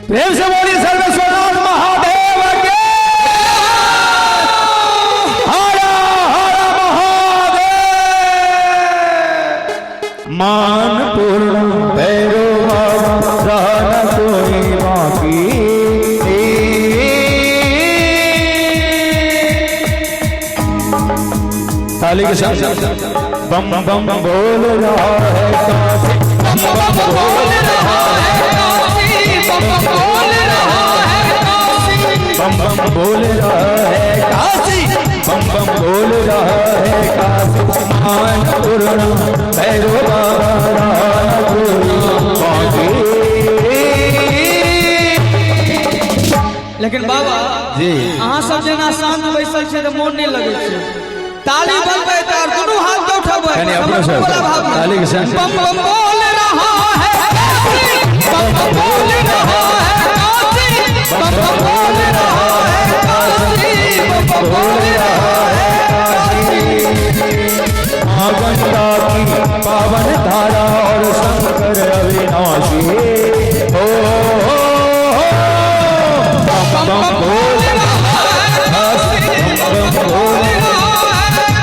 प्रेम से बोली सर्वेश्वरनाथ महादेव के हर हर महादेव। मान पूर्ण भैरो रहन कोई बाकी ताली के साथ बम बम बोल रहा है काशी, बम बम बोल रहा है काशी, बम बम बोल रहा है काशी, बम बम बोल रहा है काशी, बम बम बोल रहा है काशी। मान पूर्ण भैरो बाकी। लेकिन बाबा जी अहाँ सब जना शांत बैसल छे तो मोन नहीं लगे छे। ताली बजबै त दुनू हाथ के उठबै यानी अपना सब ताली के साथ बम बम बोल रहा है काशी, बम बम बोल रहा है काशी, बम बम बोल रहा है काशी, बम बम बोल रहा है काशी। गंगा की पावन धारा और शंकर अविनाशी हो बम बम बोल रहा है काशी, बम बम बोल रहा है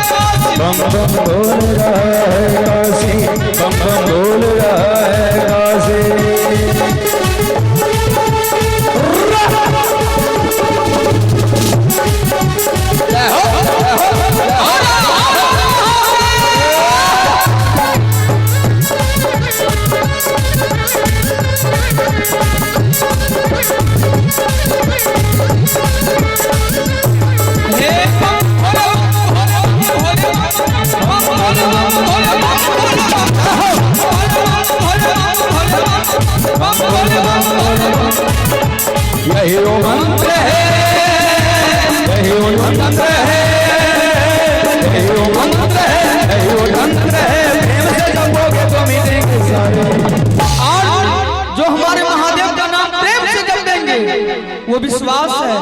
काशी, बम बम बोल रहा है काशी, बम बम बोल रहा है काशी। यही वो मंत्र है, यही वो मंत्र है, यही वो मंत्र है, यही वो मंत्र है। प्रेम से जपोगे तो मिलेंगे सारे। और जो हमारे महादेव का नाम प्रेम से जप देंगे वो विश्वास है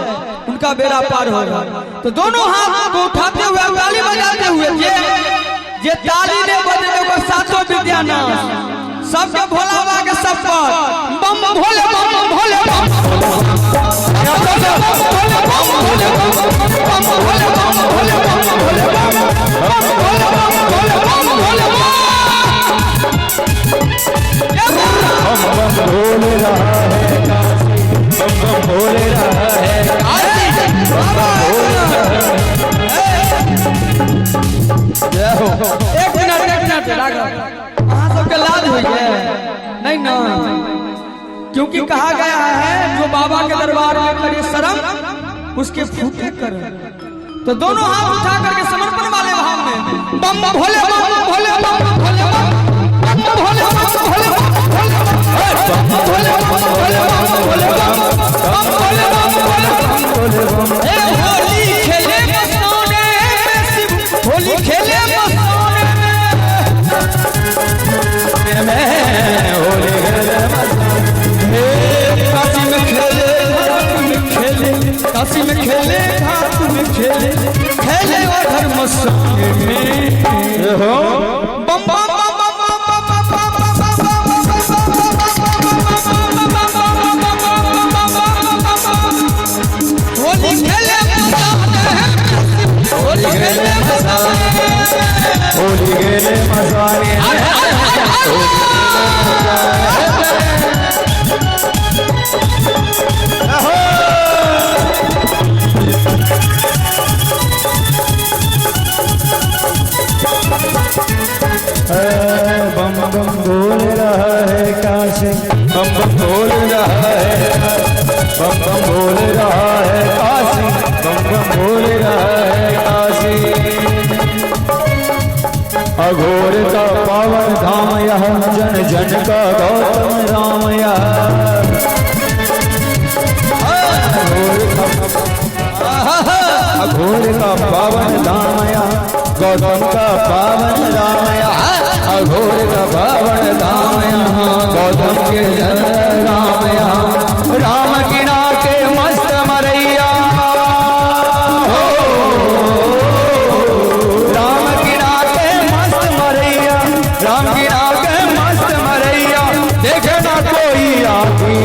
उनका बेड़ा पार होगा। तो दोनों हाथ को उठाते हुए ताली बजाते हुए ये ताली ने बजे को सातों विद्या नाम सबके भोला बाबा के सब पर बम भोले बम भोले बम बोल रहा है काशी, बम बम बोल रहा है काशी, बम बम बोल रहा है। एक मिनट अहाँ सबके लाज हो गया नहीं ना, क्योंकि कहा गया है जो बाबा के दरबार में करे शर्म उसके फूटे कर। तो दोनों हाथ उठा करके समर्पण वाले भाव में बम भोले बम भोले बम भोले बम भोले बम भोले बम भोले बम भोले बम भोले बम भोले बम भोले बम। ए होली खेले मस्ताने शिव, होली खेले मस्ताने में होली काशी में खेले काशी में खेले घाट में खेले खेले और मस्ताने में हो बम बम होली खेले होली खेले होली गेले मसाले बम बम बोल रहा है काशी, बम बम बोल रहा है, बम बम बोल रहा है काशी, बम बम बोल रहा है काशी। अघोर का पावन धाम यह, जन जन का गौतम राम यह। अघोर का पावन धाम यह, गौतम का पावन राम यह। अघोर का पावन धाम यहाँ, गौतम के जन राम यहाँ। राम गिरा के मस्त मरैया हो, राम गिरा के मस्त मरैया, राम गिरा के मस्त मरैया। देखना कोई आती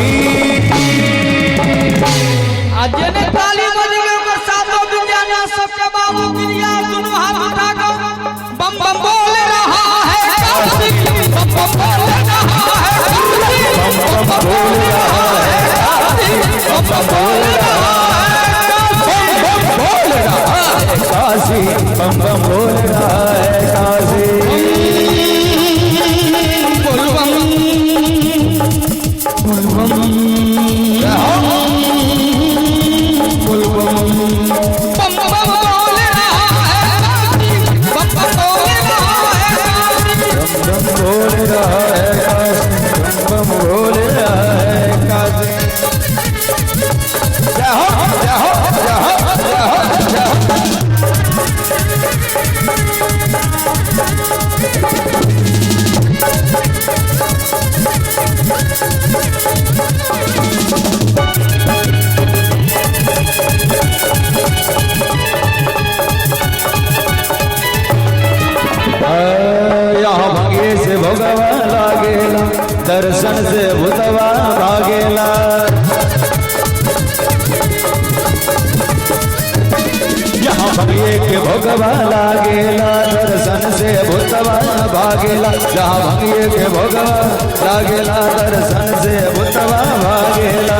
के भोगवा लागेला दर्शन से भूतवा भागेला जहाँ भंगिए के भोगवा लागेला दर्शन से भूतवा भागेला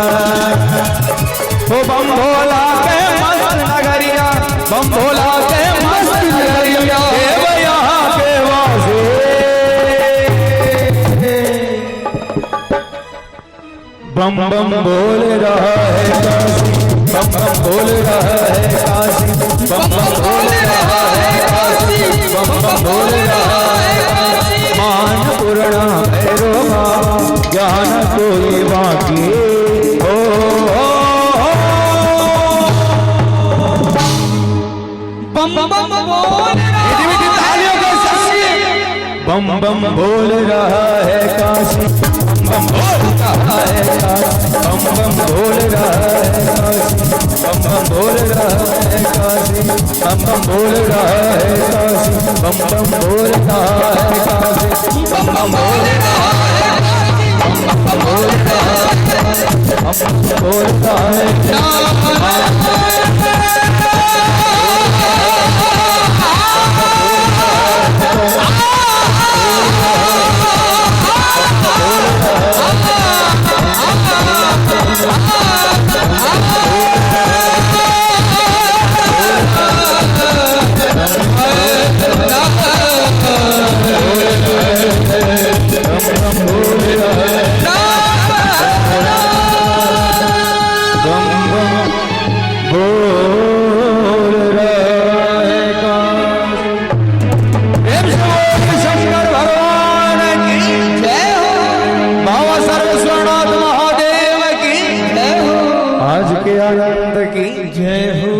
ओ बम भोला के मस्त नगरिया बम भोला के मस्त नगरिया देव यहाँ के वासी बम बम बोल रहा है काशी बम बम बोल रहा है काशी बम बम बोल रहा है काशी बम बम बोल रहा है काशी मान पूर्णा भैरो बाबा ज्ञान कोई बाकी हो बम बम बोल तालियों के साथ बम बम बोल रहा है काशी बम बोल रहा है काशी बम बम बोल रहा है काशी बम बम बोल रहा है काशी बम बम बोल रहा है काशी बम बम बोल रहा है काशी बम बम बोल रहा है बम बम बोल रहा है बम बोल रहा है जय हो।